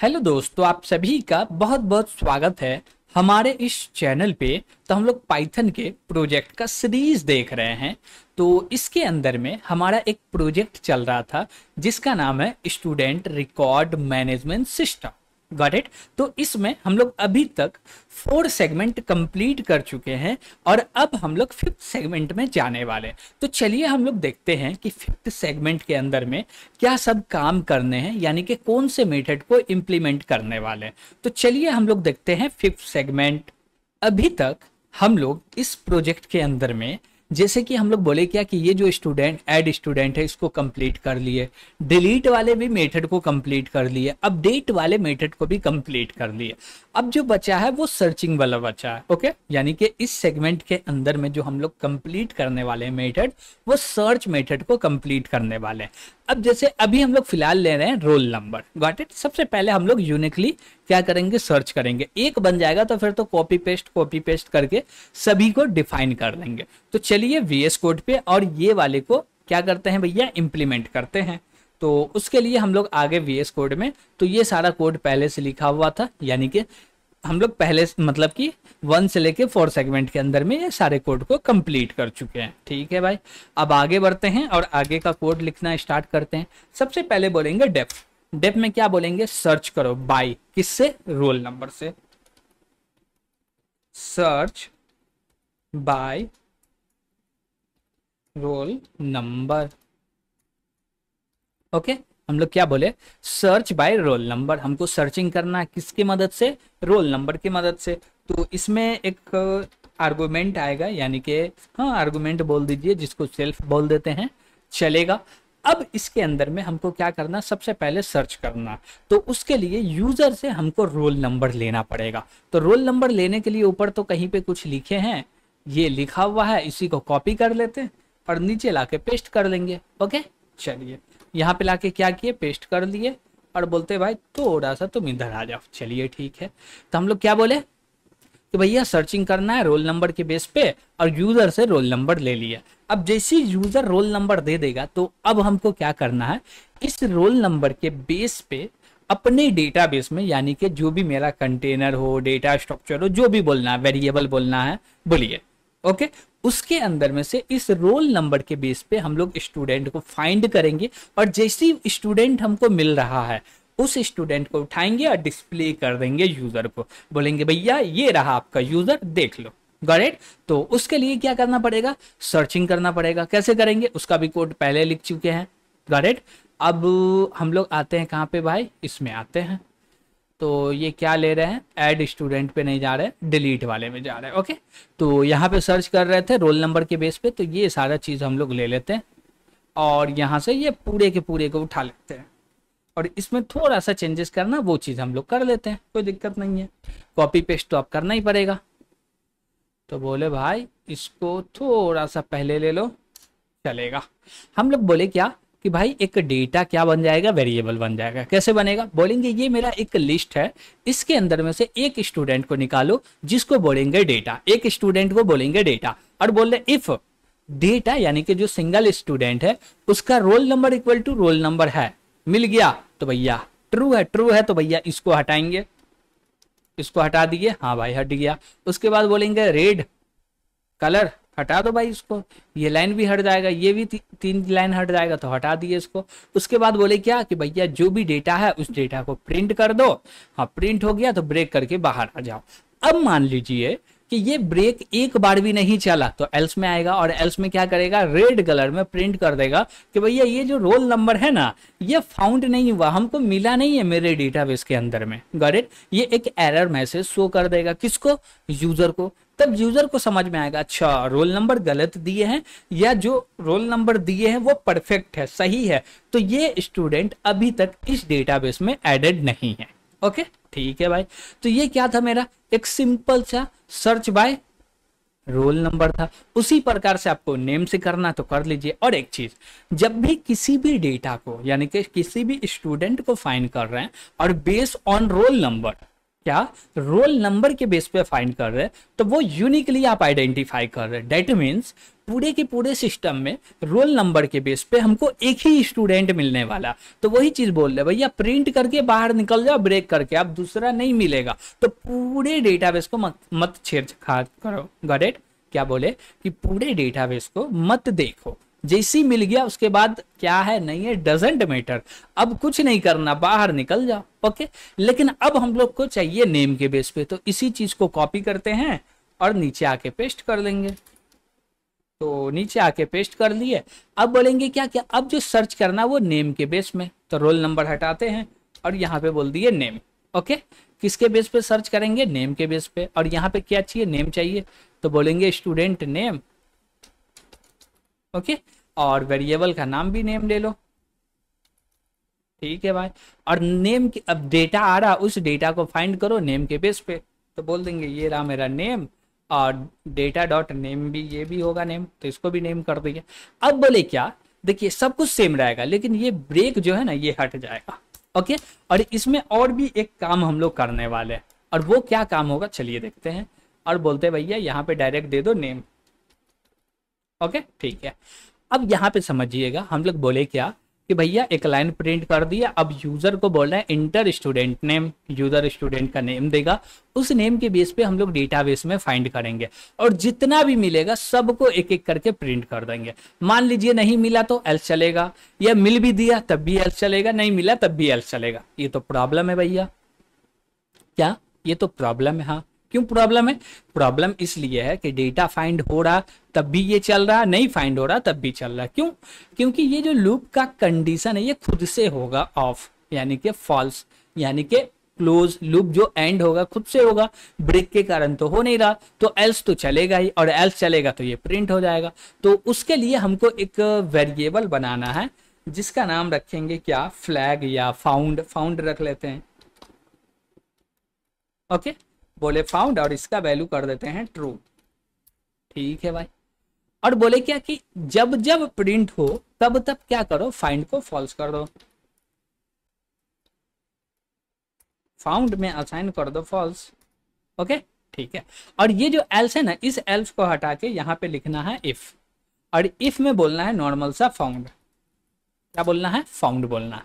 Hello दोस्तों, आप सभी का बहुत बहुत स्वागत है हमारे इस चैनल पे। तो हम लोग पाइथन के प्रोजेक्ट का सीरीज देख रहे हैं। तो इसके अंदर में हमारा एक प्रोजेक्ट चल रहा था जिसका नाम है student record management system. Got it. तो इसमें हम लोग अभी तक 4 सेगमेंट कंप्लीट कर चुके हैं और अब हम लोग 5th सेगमेंट में जाने वाले हैं। तो चलिए हम लोग देखते हैं कि 5th सेगमेंट के अंदर में क्या सब काम करने हैं, यानी कि कौन से मेथड को इम्प्लीमेंट करने वाले हैं। तो चलिए हम लोग देखते हैं 5th सेगमेंट। अभी तक हम लोग इस प्रोजेक्ट के अंदर में जैसे कि हम लोग बोले क्या कि ये जो स्टूडेंट ऐड स्टूडेंट है इसको कंप्लीट कर लिए, डिलीट वाले भी मेथड को कंप्लीट कर लिए, अपडेट वाले मेथड को भी कंप्लीट कर लिए। अब जो बचा है वो सर्चिंग वाला बचा है। ओके, यानी कि इस सेगमेंट के अंदर में जो हम लोग कंप्लीट करने वाले हैं मेथड, वो सर्च मेथड को कंप्लीट करने वाले हैं। अब जैसे अभी हम लोग फिलहाल ले रहे हैं रोल नंबर। Got it. सबसे पहले हम लोग यूनिकली क्या करेंगे, सर्च करेंगे। एक बन जाएगा तो फिर तो कॉपी पेस्ट करके सभी को डिफाइन कर लेंगे। तो चलिए वीएस कोड पे और ये वाले को क्या करते हैं भैया, इंप्लीमेंट करते हैं। तो उसके लिए हम लोग आगे वीएस कोड में, तो ये सारा कोड पहले से लिखा हुआ था, यानी कि हम लोग पहले मतलब कि 1 से लेके 4 सेगमेंट के अंदर में ये सारे कोड को कंप्लीट कर चुके हैं। ठीक है भाई, अब आगे बढ़ते हैं और आगे का कोड लिखना स्टार्ट करते हैं। सबसे पहले बोलेंगे डेफ में क्या बोलेंगे, सर्च करो बाय, किससे, रोल नंबर से। Search by roll number. Okay, हम लोग क्या बोले, सर्च बाय रोल नंबर। हमको सर्चिंग करना है किसकी मदद से, रोल नंबर की मदद से। तो इसमें एक आर्गुमेंट आएगा, यानी कि हाँ आर्गुमेंट बोल दीजिए, जिसको सेल्फ बोल देते हैं, चलेगा। अब इसके अंदर में हमको क्या करना, सबसे पहले सर्च करना। तो उसके लिए यूजर से हमको रोल नंबर लेना पड़ेगा। तो रोल नंबर लेने के लिए ऊपर तो कहीं पे कुछ लिखे हैं, ये लिखा हुआ है, इसी को कॉपी कर लेते हैं और नीचे लाके पेस्ट कर लेंगे। ओके, चलिए यहाँ पे लाके क्या किए, पेस्ट कर दिए और बोलते भाई थोड़ा सा तुम इधर आ जाओ। चलिए ठीक है, तो हम लोग क्या बोले कि भैया सर्चिंग करना है रोल नंबर के बेस पे और यूजर से रोल नंबर ले लिया। अब जैसे यूजर रोल नंबर दे देगा तो अब हमको क्या करना है, इस रोल नंबर के बेस पे अपने डेटाबेस में, यानी कि जो भी मेरा कंटेनर हो, डेटा स्ट्रक्चर हो, जो भी बोलना है, वेरिएबल बोलना है बोलिए। ओके, उसके अंदर में से इस रोल नंबर के बेस पे हम लोग स्टूडेंट को फाइंड करेंगे और जैसी स्टूडेंट हमको मिल रहा है उस स्टूडेंट को उठाएंगे और डिस्प्ले कर देंगे यूजर को। बोलेंगे भैया ये रहा आपका यूजर, देख लो। Got it. तो उसके लिए क्या करना पड़ेगा, सर्चिंग करना पड़ेगा। कैसे करेंगे, उसका भी कोड पहले लिख चुके हैं। Got it. अब हम लोग आते हैं कहाँ पे भाई, इसमें आते हैं। तो ये क्या ले रहे हैं, ऐड स्टूडेंट पे नहीं जा रहे, डिलीट वाले में जा रहे हैं। ओके, तो यहाँ पे सर्च कर रहे थे रोल नंबर के बेस पे, तो ये सारा चीज़ हम लोग ले लेते हैं और यहाँ से ये पूरे के पूरे को उठा लेते हैं और इसमें थोड़ा सा चेंजेस करना वो चीज़ हम लोग कर लेते हैं, कोई दिक्कत नहीं है। कॉपी पेस्ट तो अब करना ही पड़ेगा। तो बोले भाई इसको थोड़ा सा पहले ले लो, चलेगा। हम लोग बोले क्या कि भाई एक डेटा क्या बन जाएगा, वेरिएबल बन जाएगा। कैसे बनेगा, बोलेंगे ये मेरा एक लिस्ट है, इसके अंदर में से एक स्टूडेंट को निकालो जिसको बोलेंगे डेटा, एक स्टूडेंट को बोलेंगे डेटा। और बोल रहे इफ डेटा, यानी कि जो सिंगल स्टूडेंट है उसका roll number equal to roll number है, मिल गया तो भैया ट्रू है तो भैया इसको हटाएंगे। इसको हटा दिए, हाँ भाई हट गया। उसके बाद बोलेंगे रेड कलर, हटा दो भाई इसको, ये लाइन भी हट जाएगा, ये भी 3 लाइन हट जाएगा, तो हटा दिए इसको। उसके बाद बोले क्या कि भैया जो भी डेटा है उस डेटा को प्रिंट कर दो। हाँ प्रिंट हो गया तो ब्रेक करके बाहर आ जाओ। अब मान लीजिए कि ये ब्रेक एक बार भी नहीं चला तो एल्स में आएगा और एल्स में क्या करेगा, रेड कलर में प्रिंट कर देगा कि भैया ये जो रोल नंबर है ना ये फाउंड नहीं हुआ, हमको मिला नहीं है मेरे डेटाबेस के अंदर में। Got it. ये एक एरर मैसेज शो कर देगा, किसको, यूजर को। तब यूजर को समझ में आएगा अच्छा रोल नंबर गलत दिए हैं या जो रोल नंबर दिए हैं वो परफेक्ट है, सही है, तो ये स्टूडेंट अभी तक इस डेटाबेस में एडेड नहीं है। ओके ठीक है भाई। तो ये क्या था, मेरा एक सिंपल सा सर्च बाय रोल नंबर था। उसी प्रकार से आपको नेम से करना तो कर लीजिए। और एक चीज, जब भी किसी भी डेटा को, यानी कि किसी भी स्टूडेंट को फाइंड कर रहे हैं और बेस ऑन रोल नंबर, क्या रोल नंबर के बेस पे फाइंड कर रहे हैं, तो वो यूनिकली आप आइडेंटिफाई कर रहे हैं। डेट मीन्स पूरे के पूरे सिस्टम में रोल नंबर के बेस पे हमको एक ही स्टूडेंट मिलने वाला। तो वही चीज बोल रहे भैया, प्रिंट करके बाहर निकल जाओ ब्रेक करके, अब दूसरा नहीं मिलेगा। तो पूरे डेटाबेस को मत छेड़छाड़ करो। Got it? क्या बोले कि पूरे डेटाबेस को मत देखो, जैसी मिल गया उसके बाद क्या है नहीं है डजेंट मैटर, अब कुछ नहीं करना, बाहर निकल जाओ। ओके, लेकिन अब हम लोग को चाहिए नेम के बेस पे, तो इसी चीज को कॉपी करते हैं और नीचे आके पेस्ट कर लेंगे। तो नीचे आके पेस्ट कर लिए। अब बोलेंगे क्या क्या, अब जो सर्च करना वो नेम के बेस में, तो रोल नंबर हटाते हैं और यहाँ पे बोल दिए नेम। ओके, किसके बेस पे सर्च करेंगे? नेम के बेस पे। और यहाँ पे क्या चाहिए? नेम चाहिए, तो बोलेंगे स्टूडेंट नेम। ओके, और वेरिएबल का नाम भी नेम ले लो। ठीक है भाई, और नेम की अब डेटा आ रहा, उस डेटा को फाइंड करो नेम के बेस पे, तो बोल देंगे ये रहा मेरा नेम, और डेटा डॉट नेम भी, ये भी होगा नेम, तो इसको भी नेम कर दिया। अब बोले क्या, देखिए सब कुछ सेम रहेगा, लेकिन ये ब्रेक जो है ना ये हट जाएगा। ओके, और इसमें और भी एक काम हम लोग करने वाले हैं, और वो क्या काम होगा चलिए देखते हैं। और बोलते हैं भैया यहाँ पे डायरेक्ट दे दो नेम। ओके ठीक है, अब यहाँ पे समझिएगा, हम लोग बोले क्या कि भैया एक लाइन प्रिंट कर दिया, अब यूजर को बोल रहे हैं inter student name, user student का नेम देगा, उस नेम के बेस पे हम लोग डेटाबेस में फाइंड करेंगे, और जितना भी मिलेगा सबको एक एक करके प्रिंट कर देंगे। मान लीजिए नहीं मिला तो एल्स चलेगा, या मिल भी दिया तब भी एल्स चलेगा, नहीं मिला तब भी एल्स चलेगा। ये तो प्रॉब्लम है भैया, क्या ये तो प्रॉब्लम है? हाँ, क्यों प्रॉब्लम है? प्रॉब्लम इसलिए है कि डेटा फाइंड हो रहा तब भी ये चल रहा, नहीं फाइंड हो रहा तब भी चल रहा। क्यों? क्योंकि ये जो लूप का कंडीशन है ये खुद से होगा ऑफ, यानी कि फॉल्स, यानी कि क्लोज लूप जो एंड होगा खुद से होगा, ब्रेक के कारण तो हो नहीं रहा, तो एल्स तो चलेगा ही, और एल्स चलेगा तो ये प्रिंट हो जाएगा। तो उसके लिए हमको एक वेरिएबल बनाना है जिसका नाम रखेंगे क्या, फ्लैग या फाउंड, फाउंड रख लेते हैं। ओके, बोले फाउंड, और इसका वैल्यू कर देते हैं ट्रू। ठीक है भाई, और बोले क्या कि जब जब प्रिंट हो तब तब क्या करो, फाइंड को फॉल्स कर दो, फाउंड में असाइन कर दो फॉल्स। ओके ठीक है, और ये जो एल्स है ना, इस एल्स को हटा के यहाँ पे लिखना है इफ, और इफ में बोलना है नॉर्मल सा फाउंड। क्या बोलना है? फाउंड बोलना है।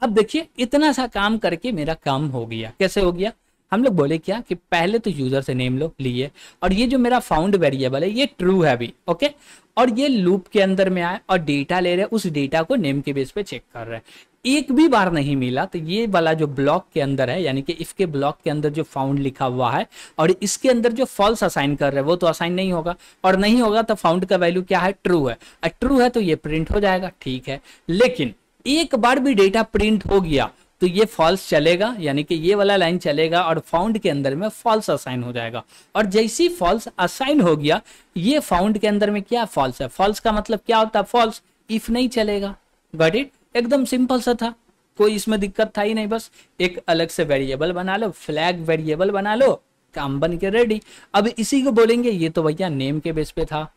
अब देखिए इतना सा काम करके मेरा काम हो गया। कैसे हो गया? हम लोग बोले क्या कि पहले तो यूजर से नेम लो लिए, और ये जो मेरा फाउंड वेरिएबल है ये ट्रू है अभी। ओके, और ये लूप के अंदर में आए और डेटा ले रहे हैं, उस डेटा को नेम के बेस पे चेक कर रहे हैं, एक भी बार नहीं मिला तो ये वाला जो ब्लॉक के अंदर है, यानी कि इफ के ब्लॉक के अंदर जो फाउंड लिखा हुआ है और इसके अंदर जो फॉल्स असाइन कर रहे हैं वो तो असाइन नहीं होगा, और नहीं होगा तो फाउंड का वैल्यू क्या है? ट्रू है, और ट्रू है तो ये प्रिंट हो जाएगा। ठीक है, लेकिन एक बार भी डेटा प्रिंट हो गया तो ये फॉल्स चलेगा, यानी कि ये वाला लाइन चलेगा और फाउंड के अंदर में फॉल्स असाइन हो जाएगा, और जैसी फॉल्स असाइन हो गया ये फाउंड के अंदर में क्या फॉल्स है, फॉल्स का मतलब क्या होता है? फॉल्स, इफ नहीं चलेगा। Got it? एकदम सिंपल सा था, कोई इसमें दिक्कत था ही नहीं, बस एक अलग से वेरिएबल बना लो, फ्लैग वेरिएबल बना लो, काम बन के रेडी। अब इसी को बोलेंगे ये तो भैया नेम के बेस पे था,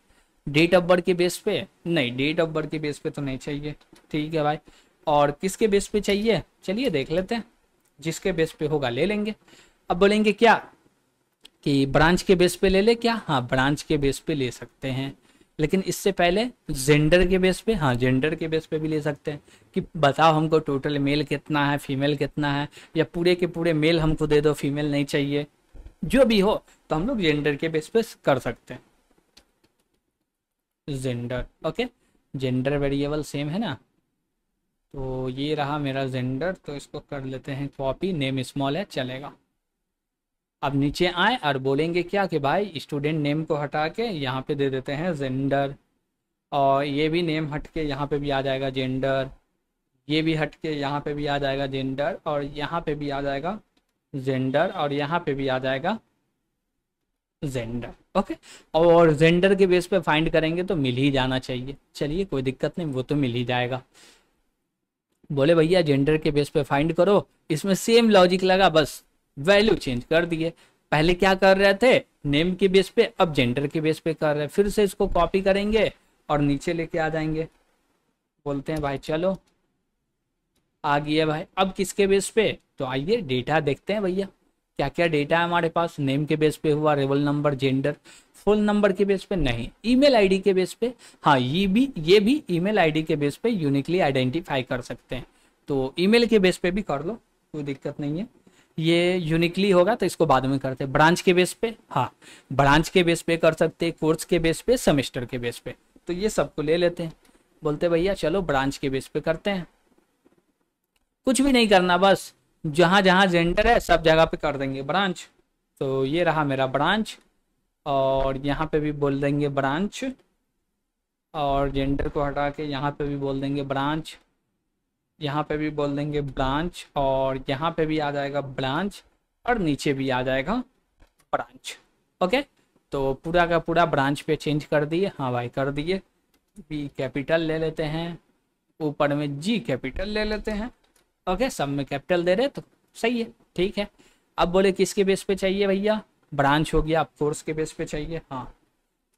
डेट ऑफ बर्थ के बेस पे नहीं, डेट ऑफ बर्थ के बेस पे तो नहीं चाहिए। ठीक है भाई, और किसके बेस पे चाहिए चलिए देख लेते हैं, जिसके बेस पे होगा ले लेंगे। अब बोलेंगे क्या कि ब्रांच के बेस पे ले ले क्या? हाँ, ब्रांच के बेस पे ले सकते हैं, लेकिन इससे पहले जेंडर के बेस पे, हाँ जेंडर के बेस पे भी ले सकते हैं कि बताओ हमको टोटल मेल कितना है, फीमेल कितना है, या पूरे के पूरे मेल हमको दे दो, फीमेल नहीं चाहिए, जो भी हो तो हम लोग जेंडर के बेस पे कर सकते हैं। Gender, okay, gender variable same है ना, तो ये रहा मेरा जेंडर, तो इसको कर लेते हैं कॉपी, नेम स्मॉल है चलेगा। अब नीचे आए और बोलेंगे क्या कि भाई स्टूडेंट नेम को हटा के यहाँ पे दे देते हैं जेंडर, और ये भी नेम हट के यहाँ पे भी आ जाएगा जेंडर, ये भी हट के यहाँ पे भी आ जाएगा जेंडर, और यहाँ पे भी आ जाएगा जेंडर, और यहाँ पे भी आ जाएगा जेंडर। ओके, और जेंडर के बेस पे फाइंड करेंगे तो मिल ही जाना चाहिए, चलिए कोई दिक्कत नहीं, वो तो मिल ही जाएगा। बोले भैया जेंडर के बेस पे फाइंड करो, इसमें सेम लॉजिक लगा, बस वैल्यू चेंज कर दिए। पहले क्या कर रहे थे? नेम के बेस पे, अब जेंडर के बेस पे कर रहे हैं। फिर से इसको कॉपी करेंगे और नीचे लेके आ जाएंगे, बोलते हैं भाई चलो आ गया भाई। अब किसके बेस पे? तो आइए डेटा देखते हैं भैया, क्या क्या डेटा है हमारे पास, नेम के बेस पे हुआ, roll number, gender, phone number के बेस पे नहीं, ईमेल आईडी के बेस पे। हाँ ये भी ईमेल आईडी के बेस पे यूनिकली आइडेंटिफाई कर सकते हैं, तो ईमेल के बेस पे भी कर लो, कोई दिक्कत नहीं है। ये यूनिकली होगा तो इसको बाद में करते हैं। ब्रांच के बेस पे, हाँ ब्रांच के बेस पे कर सकते हैं, कोर्स के बेस पे, सेमेस्टर के बेस पे, तो ये सबको ले लेते हैं। बोलते भैया चलो ब्रांच के बेस पे करते हैं, कुछ भी नहीं करना, बस जहाँ जहाँ जेंडर है सब जगह पे कर देंगे ब्रांच। तो ये रहा मेरा ब्रांच, और यहाँ पे भी बोल देंगे ब्रांच, और जेंडर को हटा के यहाँ पे भी बोल देंगे ब्रांच, यहाँ पे भी बोल देंगे ब्रांच, और यहाँ पे भी आ जाएगा ब्रांच, और नीचे भी आ जाएगा ब्रांच। ओके, तो पूरा का पूरा ब्रांच पे चेंज कर दिए। हाँ भाई कर दिए। बी कैपिटल ले लेते हैं, ऊपर में जी कैपिटल ले लेते हैं। ओके, सब में कैपिटल दे रहे तो सही है, ठीक है। अब बोले किसके बेस पे चाहिए भैया, ब्रांच हो गया, अब कोर्स के बेस पे चाहिए, हाँ,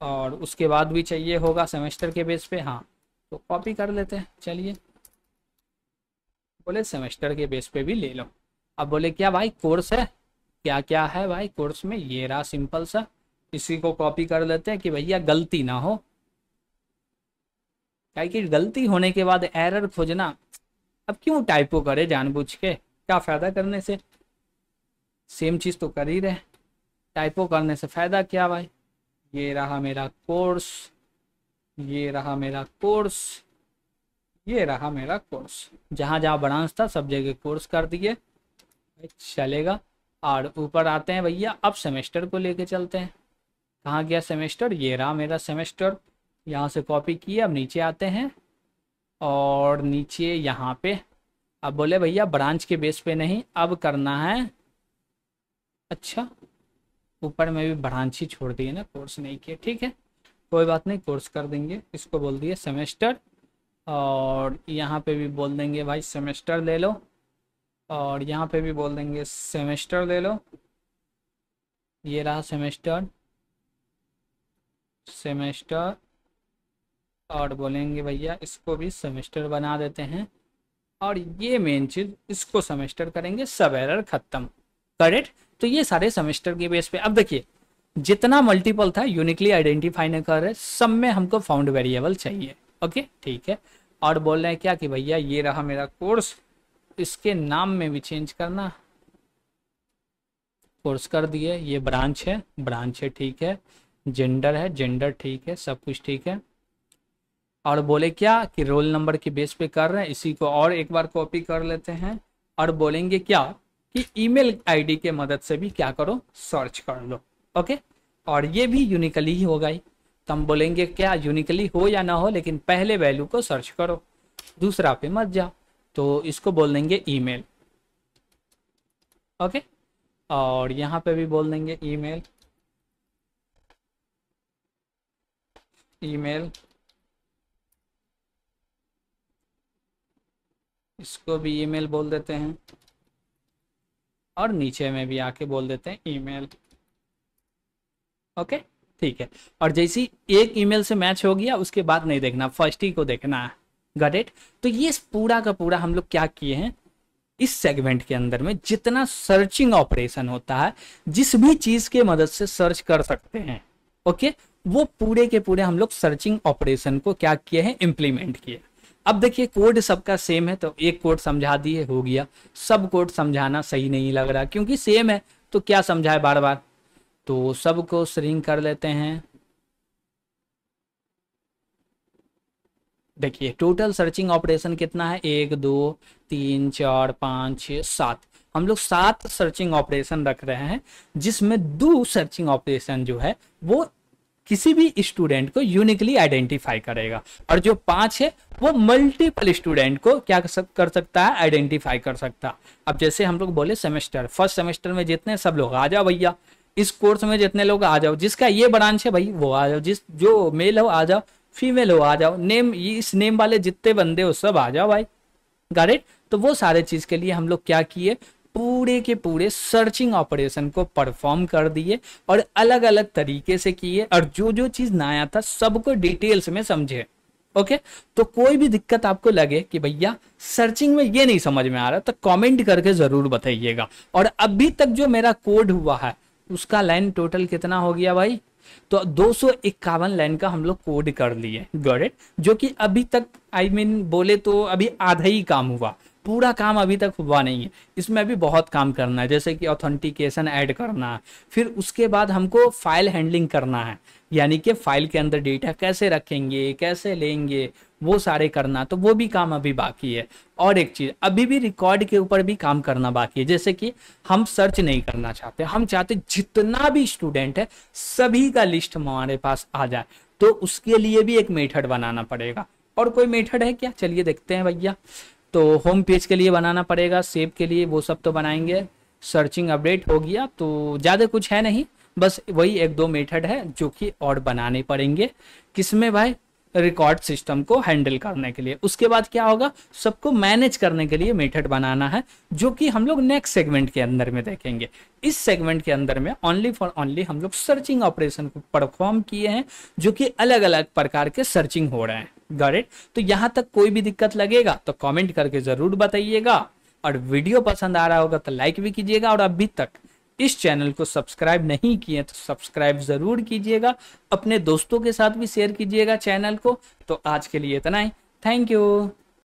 और उसके बाद भी चाहिए होगा सेमेस्टर के बेस पे, हाँ, तो कॉपी कर लेते हैं। चलिए, बोले सेमेस्टर के बेस पे भी ले लो। अब बोले क्या भाई कोर्स है, क्या क्या है भाई कोर्स में, ये रहा सिंपल सा, इसी को कॉपी कर लेते हैं कि भैया गलती ना हो, क्या कि गलती होने के बाद एरर खोजना, अब क्यों टाइपो करे जानबूझ के, क्या फायदा करने से, सेम चीज़ तो कर ही रहे, टाइपो करने से फायदा क्या भाई। ये रहा मेरा कोर्स, ये रहा मेरा कोर्स, ये रहा मेरा कोर्स, जहाँ जहाँ ब्रांच था सब जगह कोर्स कर दिए, चलेगा। और ऊपर आते हैं भैया, अब सेमेस्टर को लेके चलते हैं। कहाँ गया सेमेस्टर, ये रहा मेरा सेमेस्टर, यहाँ से कॉपी किए। अब नीचे आते हैं, और नीचे यहाँ पे अब बोले भैया ब्रांच के बेस पे नहीं, अब करना है, अच्छा ऊपर में भी ब्रांच ही छोड़ दिए ना, कोर्स नहीं किए, ठीक है कोई बात नहीं, कोर्स कर देंगे। इसको बोल दिए सेमेस्टर, और यहाँ पे भी बोल देंगे भाई सेमेस्टर ले लो, और यहाँ पे भी बोल देंगे सेमेस्टर ले लो। ये रहा सेमेस्टर, सेमेस्टर, और बोलेंगे भैया इसको भी सेमेस्टर बना देते हैं, और ये मेन चीज़ इसको सेमेस्टर करेंगे, सब एरर खत्म। करेक्ट, तो ये सारे सेमेस्टर के बेस पे। अब देखिए जितना मल्टीपल था यूनिकली आइडेंटिफाई नहीं कर रहे, सब में हमको फाउंड वेरिएबल चाहिए। ओके ठीक है, और बोल रहे हैं क्या कि भैया ये रहा मेरा कोर्स, इसके नाम में भी चेंज करना, कोर्स कर दिए। ये ब्रांच है, ब्रांच है, ठीक है, जेंडर है, जेंडर ठीक है, सब कुछ ठीक है। और बोले क्या कि रोल नंबर के बेस पे कर रहे हैं, इसी को और एक बार कॉपी कर लेते हैं, और बोलेंगे क्या कि ईमेल आईडी के मदद से भी क्या करो, सर्च कर लो। ओके, और ये भी यूनिकली ही होगा ही, तो हम बोलेंगे क्या यूनिकली हो या ना हो, लेकिन पहले वैल्यू को सर्च करो, दूसरा पे मत जाओ, तो इसको बोल देंगे ईमेल। ओके, और यहाँ पे भी बोल देंगे ईमेल, ईमेल, इसको भी ईमेल बोल देते हैं, और नीचे में भी आके बोल देते हैं ईमेल। ओके ठीक है, और जैसी एक ईमेल से मैच हो गया उसके बाद नहीं देखना, फर्स्ट ही को देखना है। Got it. तो ये पूरा का पूरा हम लोग क्या किए हैं, इस सेगमेंट के अंदर में जितना सर्चिंग ऑपरेशन होता है, जिस भी चीज के मदद से सर्च कर सकते हैं, ओके, वो पूरे के पूरे हम लोग सर्चिंग ऑपरेशन को क्या किए हैं, इम्प्लीमेंट किए। अब देखिए कोड सबका सेम है, तो एक कोड समझा दिए हो गया, सब कोड समझाना सही नहीं लग रहा क्योंकि सेम है, तो क्या समझाए बार बार, तो सबको श्रिंक कर लेते हैं। देखिए टोटल सर्चिंग ऑपरेशन कितना है, 1 2 3 4 5 6 7, हम लोग 7 सर्चिंग ऑपरेशन रख रहे हैं, जिसमें 2 सर्चिंग ऑपरेशन जो है वो किसी भी स्टूडेंट को यूनिकली आइडेंटिफाई करेगा, और जो 5 है वो मल्टीपल स्टूडेंट को क्या कर सकता है, आइडेंटिफाई कर सकता। अब जैसे हम लोग बोले सेमेस्टर, फर्स्ट सेमेस्टर में जितने सब लोग आ जाओ भैया, इस कोर्स में जितने लोग आ जाओ, जिसका ये ब्रांच है भाई वो आ जाओ, जिस जो मेल हो आ जाओ, फीमेल हो आ जाओ, नेम इस नेम वाले जितने बंदे हो सब आ जाओ भाई। Got it. तो वो सारे चीज के लिए हम लोग क्या किए, पूरे के पूरे सर्चिंग ऑपरेशन को परफॉर्म कर दिए, और अलग अलग तरीके से किए, और जो जो चीज नया था सबको डिटेल्स में समझे। ओके। तो कोई भी दिक्कत आपको लगे कि भैया सर्चिंग में ये नहीं समझ में आ रहा, तो कमेंट करके जरूर बताइएगा। और अभी तक जो मेरा कोड हुआ है उसका लाइन टोटल कितना हो गया भाई, तो 251 लाइन का हम लोग कोड कर लिए, गॉट इट। जो कि अभी तक बोले तो अभी आधा ही काम हुआ, पूरा काम अभी तक हुआ नहीं है। इसमें अभी बहुत काम करना है, जैसे कि ऑथेंटिकेशन ऐड करना है, फिर उसके बाद हमको फाइल हैंडलिंग करना है, यानी कि फाइल के अंदर डेटा कैसे रखेंगे, कैसे लेंगे, वो सारे करना, तो वो भी काम अभी बाकी है। और एक चीज अभी भी रिकॉर्ड के ऊपर भी काम करना बाकी है, जैसे कि हम सर्च नहीं करना चाहते, हम चाहते जितना भी स्टूडेंट है सभी का लिस्ट हमारे पास आ जाए, तो उसके लिए भी एक मेथड बनाना पड़ेगा। और कोई मेथड है क्या, चलिए देखते हैं भैया। तो होम पेज के लिए बनाना पड़ेगा, सेव के लिए वो सब तो बनाएंगे, सर्चिंग अपडेट हो गया, तो ज़्यादा कुछ है नहीं, बस वही एक दो मेथड है जो कि और बनाने पड़ेंगे। किसमें भाई, रिकॉर्ड सिस्टम को हैंडल करने के लिए। उसके बाद क्या होगा, सबको मैनेज करने के लिए मेथड बनाना है, जो कि हम लोग नेक्स्ट सेगमेंट के अंदर में देखेंगे। इस सेगमेंट के अंदर में ओनली फॉर ओनली हम लोग सर्चिंग ऑपरेशन को परफॉर्म किए हैं, जो कि अलग अलग प्रकार के सर्चिंग हो रहे हैं, गॉट इट। तो यहाँ तक कोई भी दिक्कत लगेगा तो कमेंट करके जरूर बताइएगा, और वीडियो पसंद आ रहा होगा तो लाइक भी कीजिएगा, और अभी तक इस चैनल को सब्सक्राइब नहीं किए तो सब्सक्राइब जरूर कीजिएगा, अपने दोस्तों के साथ भी शेयर कीजिएगा चैनल को। तो आज के लिए इतना ही, थैंक यू।